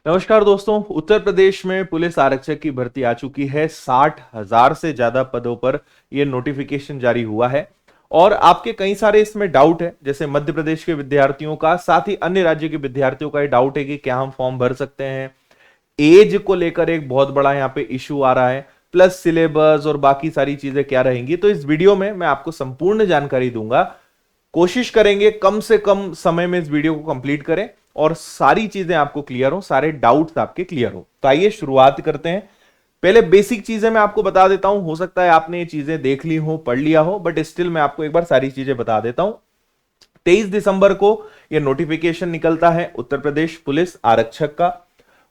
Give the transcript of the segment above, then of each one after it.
नमस्कार दोस्तों। उत्तर प्रदेश में पुलिस आरक्षक की भर्ती आ चुकी है। 60,000 से ज्यादा पदों पर यह नोटिफिकेशन जारी हुआ है और आपके कई सारे इसमें डाउट है, जैसे मध्य प्रदेश के विद्यार्थियों का, साथ ही अन्य राज्य के विद्यार्थियों का ये डाउट है कि क्या हम फॉर्म भर सकते हैं। एज को लेकर एक बहुत बड़ा यहां पे इशू आ रहा है, प्लस सिलेबस और बाकी सारी चीजें क्या रहेंगी। तो इस वीडियो में मैं आपको संपूर्ण जानकारी दूंगा। कोशिश करेंगे कम से कम समय में इस वीडियो को कंप्लीट करें और सारी चीजें आपको क्लियर हो, सारे डाउट्स आपके क्लियर हो। तो आइए शुरुआत करते हैं। पहले बेसिक चीजें मैं आपको बता देता हूं। हो सकता है आपने ये चीजें देख ली हो, पढ़ लिया हो, बट स्टिल मैं आपको एक बार सारी चीजें बता देता हूं। 23 दिसंबर को यह नोटिफिकेशन निकलता है उत्तर प्रदेश पुलिस आरक्षक का,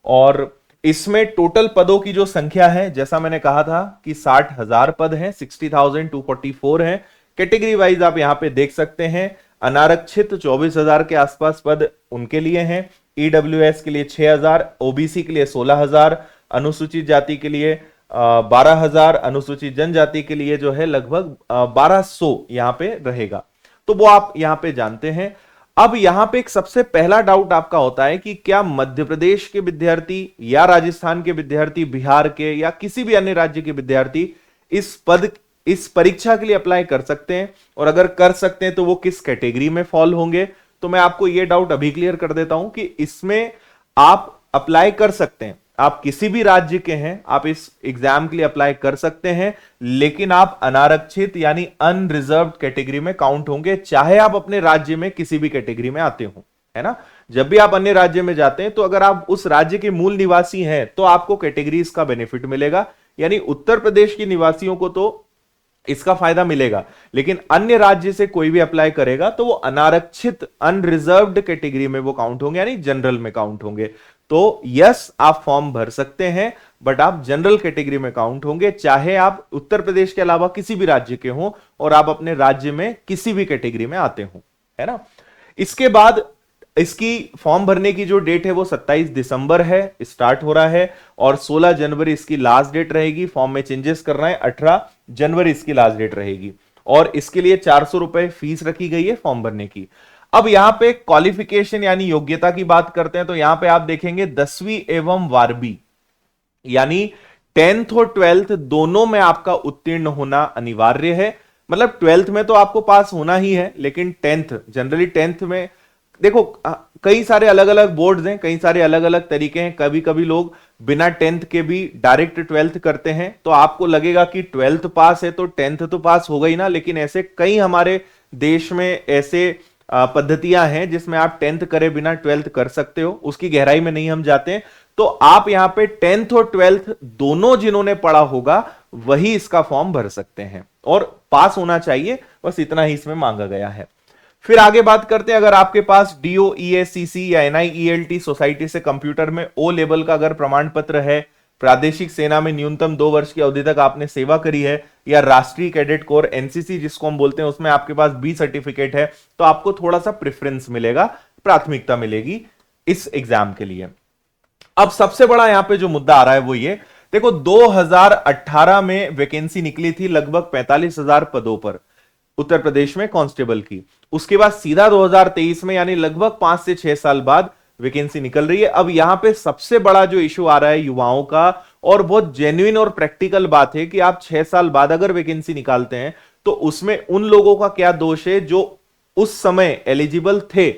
और इसमें टोटल पदों की जो संख्या है, जैसा मैंने कहा था कि 60,000 पद हैं, 60,244 हैं। कैटेगरी वाइज आप यहां पे देख सकते हैं। अनारक्षित 24,000 के आसपास पद उनके लिए हैं। ईडब्ल्यूएस के लिए 6,000, ओबीसी के लिए 16,000, अनुसूचित जाति के लिए 12,000, अनुसूचित जनजाति के लिए जो है लगभग 1,200 यहां पे रहेगा। तो वो आप यहां पे जानते हैं। अब यहां पे एक सबसे पहला डाउट आपका होता है कि क्या मध्य प्रदेश के विद्यार्थी या राजस्थान के विद्यार्थी, बिहार के या किसी भी अन्य राज्य के विद्यार्थी इस परीक्षा के लिए अप्लाई कर सकते हैं, और अगर कर सकते हैं तो वो किस कैटेगरी में फॉल होंगे। तो मैं आपको यह डाउट अभी क्लियर कर देता हूं कि इसमें आप अप्लाई कर सकते हैं। आप किसी भी राज्य के हैं, आप इस एग्जाम के लिए अप्लाई कर सकते हैं, लेकिन आप अनारक्षित यानी अनरिजर्व्ड कैटेगरी में काउंट होंगे, चाहे आप अपने राज्य में किसी भी कैटेगरी में आते हो, है ना। जब भी आप अन्य राज्य में जाते हैं तो अगर आप उस राज्य के मूल निवासी हैं तो आपको कैटेगरीज का बेनिफिट मिलेगा, यानी उत्तर प्रदेश के निवासियों को तो इसका फायदा मिलेगा, लेकिन अन्य राज्य से कोई भी अप्लाई करेगा तो वो अनारक्षित अनरिजर्व्ड कैटेगरी में वो काउंट होंगे, यानी जनरल में काउंट होंगे। तो यस, आप फॉर्म भर सकते हैं, बट आप जनरल कैटेगरी में काउंट होंगे, चाहे आप उत्तर प्रदेश के अलावा किसी भी राज्य के हों और आप अपने राज्य में किसी भी कैटेगरी में आते हो, है ना। इसके बाद इसकी फॉर्म भरने की जो डेट है वो 27 दिसंबर है, स्टार्ट हो रहा है, और 16 जनवरी इसकी लास्ट डेट रहेगी। फॉर्म में चेंजेस करना है, 18 जनवरी इसकी लास्ट डेट रहेगी, और इसके लिए 400 रुपए फीस रखी गई है फॉर्म भरने की। अब यहां पे क्वालिफिकेशन यानी योग्यता की बात करते हैं, तो यहां पे आप देखेंगे 10वीं एवं 12वीं यानी 10th और 12th दोनों में आपका उत्तीर्ण होना अनिवार्य है। मतलब 12th में तो आपको पास होना ही है, लेकिन 10th, जनरली 10th में देखो कई सारे अलग अलग बोर्ड्स हैं, कई सारे अलग अलग तरीके हैं। कभी कभी लोग बिना 10th के भी डायरेक्ट 12th करते हैं, तो आपको लगेगा कि 12th पास है तो 10th तो पास हो गई ना, लेकिन ऐसे कई हमारे देश में ऐसे पद्धतियां हैं जिसमें आप 10th करे बिना 12th कर सकते हो। उसकी गहराई में नहीं हम जाते हैं। तो आप यहां पे 10th और 12th दोनों जिन्होंने पढ़ा होगा वही इसका फॉर्म भर सकते हैं, और पास होना चाहिए, बस इतना ही इसमें मांगा गया है। फिर आगे बात करते हैं, अगर आपके पास DOEACC या NIELT सोसाइटी से कंप्यूटर में O लेवल का अगर प्रमाण पत्र है, प्रादेशिक सेना में न्यूनतम 2 वर्ष की अवधि तक आपने सेवा करी है, या राष्ट्रीय कैडेट कोर NCC जिसको हम बोलते हैं उसमें आपके पास B सर्टिफिकेट है, तो आपको थोड़ा सा प्रेफरेंस मिलेगा, प्राथमिकता मिलेगी इस एग्जाम के लिए। अब सबसे बड़ा यहां पे जो मुद्दा आ रहा है वो ये देखो, 2018 में वैकेंसी निकली थी लगभग 45,000 पदों पर उत्तर प्रदेश में कांस्टेबल की। उसके बाद सीधा 2023 में यानी लगभग 5 से 6 साल बाद वैकेंसी निकल रही है। अब यहां पे सबसे बड़ा जो इशू आ रहा है युवाओं का, और बहुत जेन्युइन और प्रैक्टिकल बात है कि आप 6 साल बाद अगर वैकेंसी निकालते हैं तो उसमें उन लोगों का क्या दोष है जो उस समय एलिजिबल थे।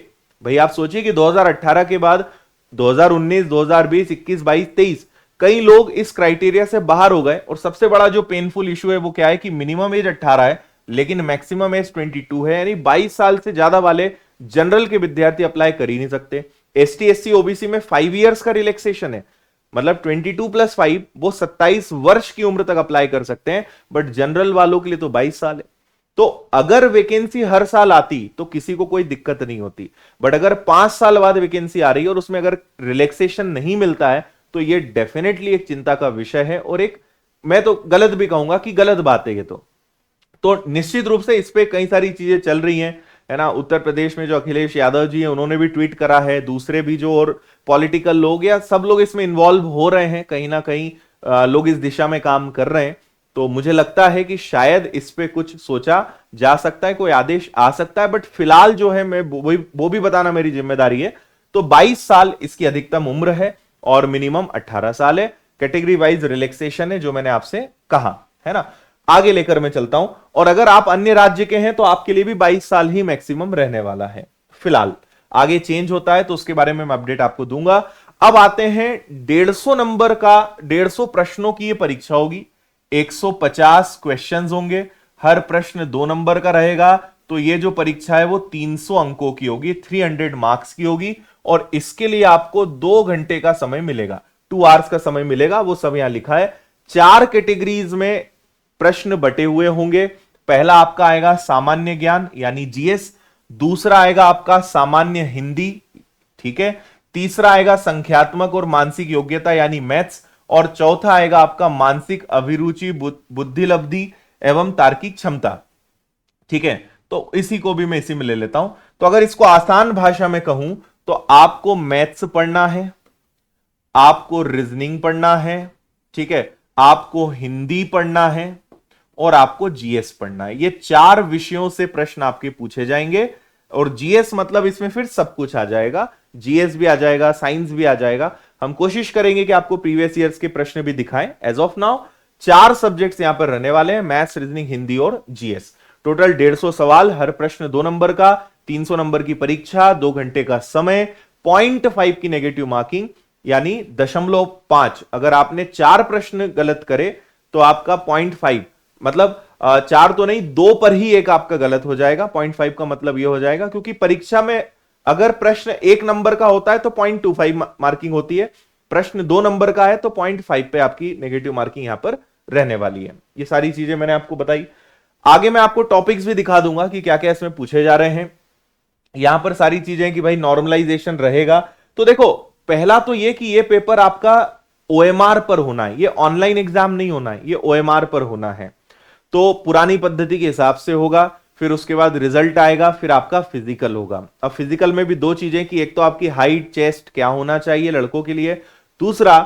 भाई आप सोचिए कि 2018 के बाद 2019, 2020, 21, 22, 23 कई लोग इस क्राइटेरिया से बाहर हो गए। और सबसे बड़ा जो पेनफुल इशू है वो क्या है कि मिनिमम एज 18 है लेकिन मैक्सिमम एज 22 है, यानी 22 साल से ज्यादा वाले जनरल के विद्यार्थी अप्लाई कर ही नहीं सकते। ST SC OBC में 5 इयर्स का रिलैक्सेशन है, मतलब 22 + 5 वो 27 वर्ष की उम्र तक अप्लाई कर सकते हैं, बट जनरल वालों के लिए तो 22 साल है। तो अगर वैकेंसी हर साल आती तो किसी को कोई दिक्कत नहीं होती, बट अगर 5 साल बाद वैकेंसी आ रही है और उसमें अगर रिलैक्सेशन नहीं मिलता है तो ये डेफिनेटली एक चिंता का विषय है, और एक मैं तो गलत भी कहूंगा कि गलत बात है ये। तो निश्चित रूप से इस पे कई सारी चीजें चल रही हैं, है ना। उत्तर प्रदेश में जो अखिलेश यादव जी हैं उन्होंने भी ट्वीट करा है, दूसरे भी जो और पॉलिटिकल लोग या सब लोग इसमें इन्वॉल्व हो रहे हैं, कहीं ना कहीं लोग इस दिशा में काम कर रहे हैं। तो मुझे लगता है कि शायद इस पे कुछ सोचा जा सकता है, कोई आदेश आ सकता है, बट फिलहाल जो है मैं वो भी बताना मेरी जिम्मेदारी है। तो 22 साल इसकी अधिकतम उम्र है, और मिनिमम 18 साल है। कैटेगरी वाइज रिलैक्सेशन है जो मैंने आपसे कहा, है ना। आगे लेकर मैं चलता हूं, और अगर आप अन्य राज्य के हैं तो आपके लिए भी 22 साल ही मैक्सिमम रहने वाला है फिलहाल। आगे चेंज होता है तो उसके बारे में मैं अपडेट आपको दूंगा। अब आते हैं 150 नंबर का, 150 प्रश्नों की ये परीक्षा होगी, 150 क्वेश्चंस होंगे, हर प्रश्न 2 नंबर का रहेगा। तो ये जो परीक्षा है वो 300 अंकों की होगी, 300 मार्क्स की होगी, और इसके लिए आपको 2 घंटे का समय मिलेगा, 2 आवर्स का समय मिलेगा, वो सब यहां लिखा है। 4 कैटेगरीज में प्रश्न बटे हुए होंगे। पहला आपका आएगा सामान्य ज्ञान यानी जीएस, दूसरा आएगा आपका सामान्य हिंदी, ठीक है, तीसरा आएगा संख्यात्मक और मानसिक योग्यता यानी मैथ्स, और चौथा आएगा आपका मानसिक अभिरुचि, बुद्धिलब्धि एवं तार्किक क्षमता, ठीक है। तो इसी को भी मैं इसी में ले लेता हूं। तो अगर इसको आसान भाषा में कहूं तो आपको मैथ्स पढ़ना है, आपको रीजनिंग पढ़ना है, ठीक है, आपको हिंदी पढ़ना है और आपको जीएस पढ़ना है। ये 4 विषयों से प्रश्न आपके पूछे जाएंगे, और जीएस मतलब इसमें फिर सब कुछ आ जाएगा, जीएस भी आ जाएगा, साइंस भी आ जाएगा। हम कोशिश करेंगे कि आपको प्रीवियस ईयर्स के प्रश्न भी दिखाएं। एज ऑफ नाउ 4 सब्जेक्ट्स यहां पर रहने वाले हैं, मैथ्स, रीजनिंग, हिंदी और जीएस। टोटल 150 सवाल, हर प्रश्न 2 नंबर का, 300 नंबर की परीक्षा, 2 घंटे का समय, 0.5 की नेगेटिव मार्किंग यानी 0.5। अगर आपने 4 प्रश्न गलत करे तो आपका 0.5, मतलब 4 तो नहीं, 2 पर ही एक आपका गलत हो जाएगा। 0.5 का मतलब यह हो जाएगा, क्योंकि परीक्षा में अगर प्रश्न 1 नंबर का होता है तो 0.25 मार्किंग होती है, प्रश्न 2 नंबर का है तो 0.5 पे आपकी नेगेटिव मार्किंग यहां पर रहने वाली है। ये सारी चीजें मैंने आपको बताई। आगे मैं आपको टॉपिक्स भी दिखा दूंगा कि क्या क्या इसमें पूछे जा रहे हैं। यहां पर सारी चीजें कि भाई नॉर्मलाइजेशन रहेगा। तो देखो, पहला तो ये कि ये पेपर आपका ओएमआर पर होना है, ये ऑनलाइन एग्जाम नहीं होना है, ये ओएमआर पर होना है। तो पुरानी पद्धति के हिसाब से होगा, फिर उसके बाद रिजल्ट आएगा, फिर आपका फिजिकल होगा। अब फिजिकल में भी 2 चीजें कि एक तो आपकी हाइट, चेस्ट क्या होना चाहिए लड़कों के लिए, दूसरा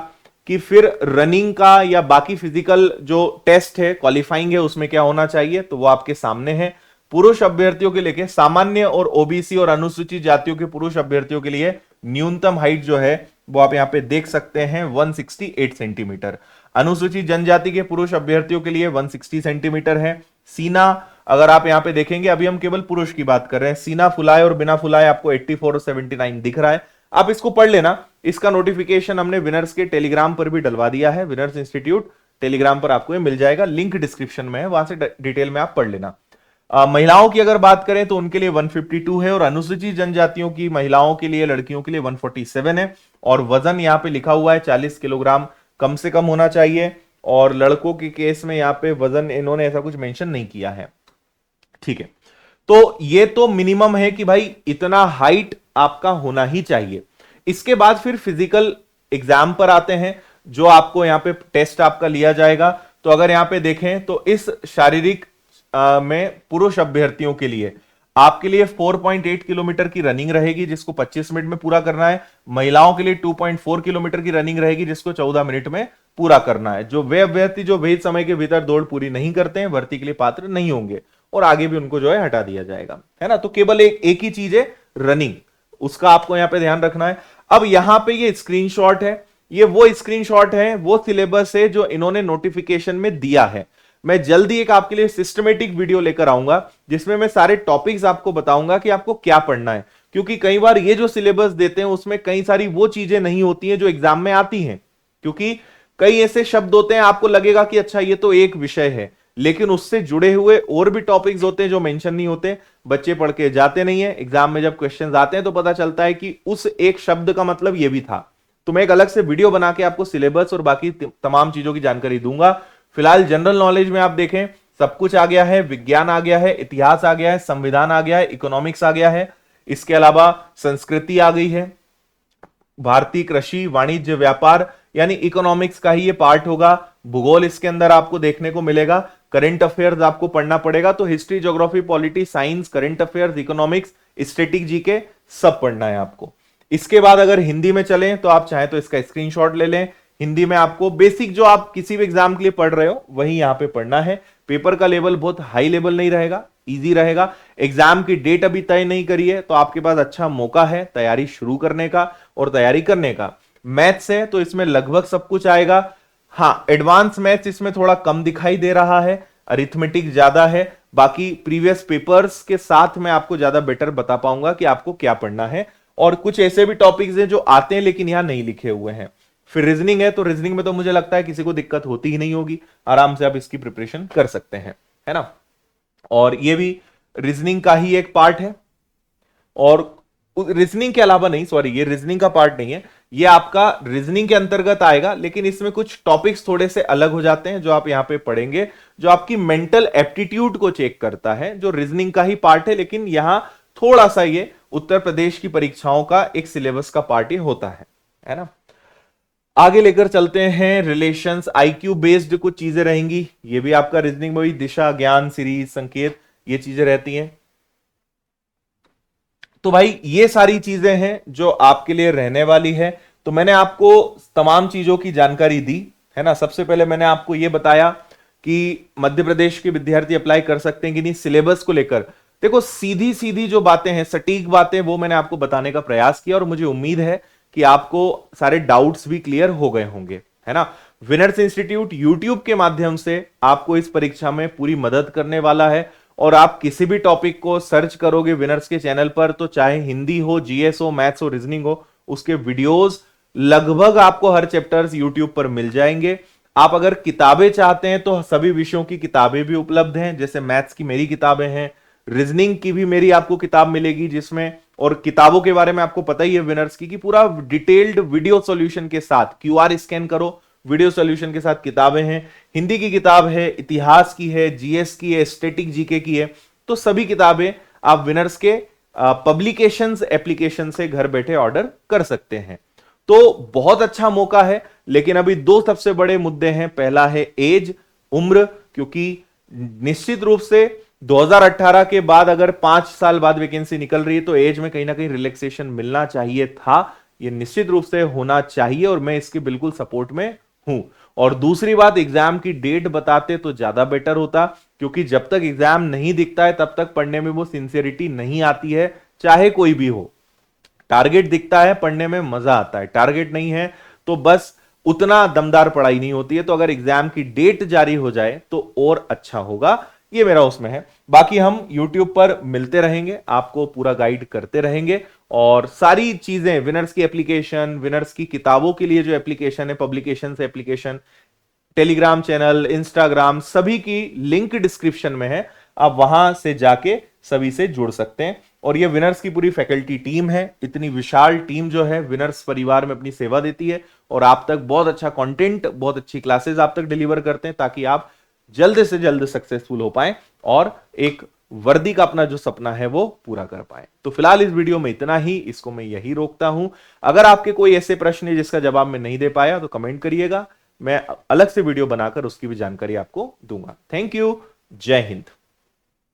कि फिर रनिंग का या बाकी फिजिकल जो टेस्ट है, क्वालिफाइंग है, उसमें क्या होना चाहिए, तो वो आपके सामने है। पुरुष अभ्यर्थियों के लिए सामान्य और ओबीसी और अनुसूचित जातियों के पुरुष अभ्यर्थियों के लिए न्यूनतम हाइट जो है वो आप यहां पे देख सकते हैं 168 सेंटीमीटर। अनुसूचित जनजाति के पुरुष अभ्यर्थियों के लिए 160 सेंटीमीटर है। सीना अगर आप यहां पे देखेंगे, अभी हम केवल पुरुष की बात कर रहे हैं, सीना फुलाए और बिना फुलाए आपको 84 और 79 दिख रहा है। आप इसको पढ़ लेना, इसका नोटिफिकेशन हमने विनर्स के टेलीग्राम पर भी डलवा दिया है, विनर्स इंस्टीट्यूट टेलीग्राम पर आपको ये मिल जाएगा, लिंक डिस्क्रिप्शन में है, वहां से डिटेल में आप पढ़ लेना। महिलाओं की अगर बात करें तो उनके लिए 152 है, और अनुसूचित जनजातियों की महिलाओं के लिए, लड़कियों के लिए 147 है, और वजन यहां पे लिखा हुआ है 40 किलोग्राम कम से कम होना चाहिए, और लड़कों के केस में यहां पे वजन इन्होंने ऐसा कुछ मेंशन नहीं किया है, ठीक है। तो ये तो मिनिमम है कि भाई इतना हाइट आपका होना ही चाहिए। इसके बाद फिर फिजिकल एग्जाम पर आते हैं, जो आपको यहां पे टेस्ट आपका लिया जाएगा। तो अगर यहां पे देखें तो इस शारीरिक में पुरुष अभ्यर्थियों के लिए आपके लिए 4.8 किलोमीटर की रनिंग रहेगी, जिसको 25 मिनट में पूरा करना है। महिलाओं के लिए 2.4 किलोमीटर की रनिंग रहेगी, जिसको 14 मिनट में पूरा करना है। जो वे अभ्यर्थी जो विहित समय के भीतर दौड़ पूरी नहीं करते हैं, भर्ती के लिए पात्र नहीं होंगे, और आगे भी उनको जो है हटा दिया जाएगा, है ना। तो केवल एक ही चीज है, रनिंग, उसका आपको यहां पे ध्यान रखना है। अब यहां पे ये स्क्रीनशॉट है, ये वो स्क्रीनशॉट है, वो सिलेबस है जो इन्होंने नोटिफिकेशन में दिया है। मैं जल्दी एक आपके लिए सिस्टमेटिक वीडियो लेकर आऊंगा, जिसमें मैं सारे टॉपिक्स आपको बताऊंगा कि आपको क्या पढ़ना है, क्योंकि कई बार ये जो सिलेबस देते हैं उसमें कई सारी वो चीजें नहीं होती हैं जो एग्जाम में आती हैं, क्योंकि कई ऐसे शब्द होते हैं आपको लगेगा कि अच्छा ये तो एक विषय है, लेकिन उससे जुड़े हुए और भी टॉपिक्स होते हैं जो मेंशन नहीं होते, बच्चे पढ़ के जाते नहीं है। एग्जाम में जब क्वेश्चंस आते हैं तो पता चलता है कि उस एक शब्द का मतलब ये भी था। तो मैं एक अलग से वीडियो बना के आपको सिलेबस और बाकी तमाम चीजों की जानकारी दूंगा। फिलहाल जनरल नॉलेज में आप देखें सब कुछ आ गया है, विज्ञान आ गया है, इतिहास आ गया है, संविधान आ गया है, इकोनॉमिक्स आ गया है, इसके अलावा संस्कृति आ गई है, भारतीय कृषि, वाणिज्य, व्यापार यानी इकोनॉमिक्स का ही ये पार्ट होगा। भूगोल इसके अंदर आपको देखने को मिलेगा, करंट अफेयर्स आपको पढ़ना पड़ेगा, तो history, geography, polity, science, current affairs, economics, static GK सब पढ़ना है आपको। इसके बाद अगर हिंदी में चलें तो आप चाहें तो इसका स्क्रीनशॉट ले लें। हिंदी में आपको बेसिक जो आप किसी भी एग्जाम के लिए पढ़ रहे हो वही यहां पे पढ़ना है। पेपर का लेवल बहुत हाई लेवल नहीं रहेगा, इजी रहेगा। एग्जाम की डेट अभी तय नहीं करी है, तो आपके पास अच्छा मौका है तैयारी शुरू करने का और तैयारी करने का। मैथ्स है तो इसमें लगभग सब कुछ आएगा। हाँ, एडवांस मैथ्स इसमें थोड़ा कम दिखाई दे रहा है, अरिथमेटिक ज्यादा है। बाकी प्रीवियस पेपर्स के साथ मैं आपको ज्यादा बेटर बता पाऊंगा कि आपको क्या पढ़ना है। और कुछ ऐसे भी टॉपिक्स हैं जो आते हैं लेकिन यहां नहीं लिखे हुए हैं। फिर रीजनिंग है, तो रीजनिंग में तो मुझे लगता है किसी को दिक्कत होती ही नहीं होगी, आराम से आप इसकी प्रिपरेशन कर सकते हैं, है ना। और ये भी रीजनिंग का ही एक पार्ट है। और रीजनिंग के अलावा नहीं, सॉरी, ये रीजनिंग का पार्ट नहीं है, ये आपका रीजनिंग के अंतर्गत आएगा, लेकिन इसमें कुछ टॉपिक्स थोड़े से अलग हो जाते हैं जो आप यहां पे पढ़ेंगे, जो आपकी मेंटल एप्टीट्यूड को चेक करता है, जो रीजनिंग का ही पार्ट है, लेकिन यहां थोड़ा सा ये उत्तर प्रदेश की परीक्षाओं का एक सिलेबस का पार्ट ही होता है ना। आगे लेकर चलते हैं, रिलेशंस, आईक्यू बेस्ड कुछ चीजें रहेंगी, ये भी आपका रीजनिंग में भी दिशा, ज्ञान, सीरीज, संकेत, ये चीजें रहती हैं। तो भाई ये सारी चीजें हैं जो आपके लिए रहने वाली है। तो मैंने आपको तमाम चीजों की जानकारी दी, है ना। सबसे पहले मैंने आपको ये बताया कि मध्य प्रदेश के विद्यार्थी अप्लाई कर सकते हैं कि नहीं, सिलेबस को लेकर देखो सीधी सीधी जो बातें हैं, सटीक बातें, वो मैंने आपको बताने का प्रयास किया, और मुझे उम्मीद है कि आपको सारे डाउट्स भी क्लियर हो गए होंगे, है ना। विनर्स इंस्टीट्यूट यूट्यूब के माध्यम से आपको इस परीक्षा में पूरी मदद करने वाला है। और आप किसी भी टॉपिक को सर्च करोगे विनर्स के चैनल पर, तो चाहे हिंदी हो, जीएस हो, मैथ्स हो, रीजनिंग हो, उसके वीडियोस लगभग आपको हर चैप्टर्स यूट्यूब पर मिल जाएंगे। आप अगर किताबें चाहते हैं तो सभी विषयों की किताबें भी उपलब्ध हैं, जैसे मैथ्स की मेरी किताबें हैं, रीजनिंग की भी मेरी आपको किताब मिलेगी जिसमें, और किताबों के बारे में आपको पता ही है विनर्स की, कि पूरा डिटेल्ड वीडियो सॉल्यूशन के साथ, क्यूआर स्कैन करो, वीडियो सॉल्यूशन के साथ किताबें हैं। हिंदी की किताब है, इतिहास की है, जीएस की है, स्टैटिक जीके की है। तो सभी किताबें आप विनर्स के पब्लिकेशंस एप्लीकेशन से घर बैठे ऑर्डर कर सकते हैं। तो बहुत अच्छा मौका है, लेकिन अभी दो सबसे बड़े मुद्दे हैं। पहला है एज, उम्र, क्योंकि निश्चित रूप से 2018 के बाद अगर 5 साल बाद वैकेंसी निकल रही है तो एज में कहीं ना कहीं रिलैक्सेशन मिलना चाहिए था, ये निश्चित रूप से होना चाहिए, और मैं इसके बिल्कुल सपोर्ट में हूं। और दूसरी बात, एग्जाम की डेट बताते तो ज्यादा बेटर होता, क्योंकि जब तक एग्जाम नहीं दिखता है तब तक पढ़ने में वो सिंसियरिटी नहीं आती है, चाहे कोई भी हो। टारगेट दिखता है, पढ़ने में मजा आता है, टारगेट नहीं है तो बस उतना दमदार पढ़ाई नहीं होती है। तो अगर एग्जाम की डेट जारी हो जाए तो और अच्छा होगा, ये मेरा उसमें है। बाकी हम YouTube पर मिलते रहेंगे, आपको पूरा गाइड करते रहेंगे, और सारी चीजें, विनर्स की एप्लीकेशन, विनर्स की किताबों के लिए जो एप्लीकेशन है, पब्लिकेशन से एप्लीकेशन, टेलीग्राम चैनल, इंस्टाग्राम, सभी की लिंक डिस्क्रिप्शन में है, आप वहां से जाके सभी से जुड़ सकते हैं। और ये विनर्स की पूरी फैकल्टी टीम है, इतनी विशाल टीम जो है विनर्स परिवार में अपनी सेवा देती है, और आप तक बहुत अच्छा कंटेंट, बहुत अच्छी क्लासेस आप तक डिलीवर करते हैं, ताकि आप जल्द से जल्द सक्सेसफुल हो पाए और एक वर्दी का अपना जो सपना है वो पूरा कर पाए। तो फिलहाल इस वीडियो में इतना ही, इसको मैं यही रोकता हूं। अगर आपके कोई ऐसे प्रश्न है जिसका जवाब मैं नहीं दे पाया तो कमेंट करिएगा, मैं अलग से वीडियो बनाकर उसकी भी जानकारी आपको दूंगा। थैंक यू, जय हिंद।